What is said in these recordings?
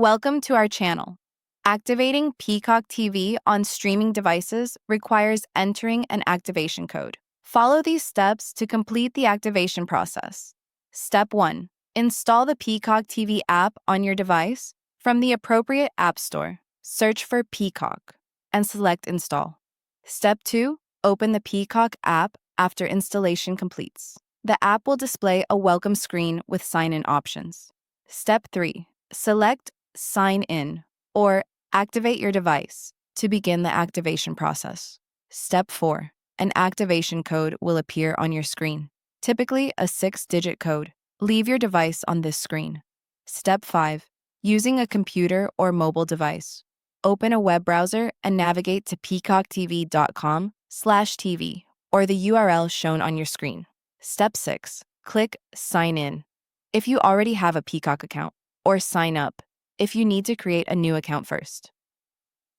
Welcome to our channel. Activating Peacock TV on streaming devices requires entering an activation code. Follow these steps to complete the activation process. Step 1. Install the Peacock TV app on your device. From the appropriate app store, search for Peacock and select Install. Step 2. Open the Peacock app after installation completes. The app will display a welcome screen with sign-in options. Step 3. Select Sign In or activate your device to begin the activation process. Step 4. An activation code will appear on your screen, typically a 6-digit code. Leave your device on this screen. Step 5. Using a computer or mobile device, open a web browser and navigate to peacocktv.com/TV or the URL shown on your screen. Step 6. Click Sign In if you already have a Peacock account, or Sign Up if you need to create a new account first.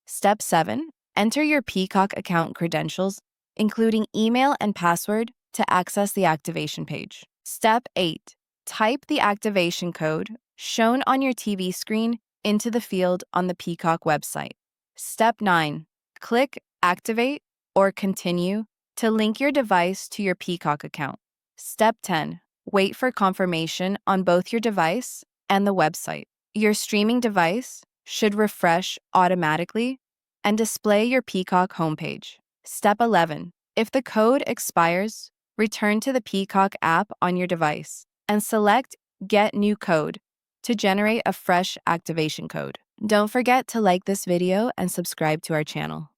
Step 7. Enter your Peacock account credentials, including email and password, to access the activation page. Step 8. Type the activation code shown on your TV screen into the field on the Peacock website. Step 9. Click Activate or Continue to link your device to your Peacock account. Step 10. Wait for confirmation on both your device and the website. Your streaming device should refresh automatically and display your Peacock homepage. Step 11. If the code expires, return to the Peacock app on your device and select Get New Code to generate a fresh activation code. Don't forget to like this video and subscribe to our channel.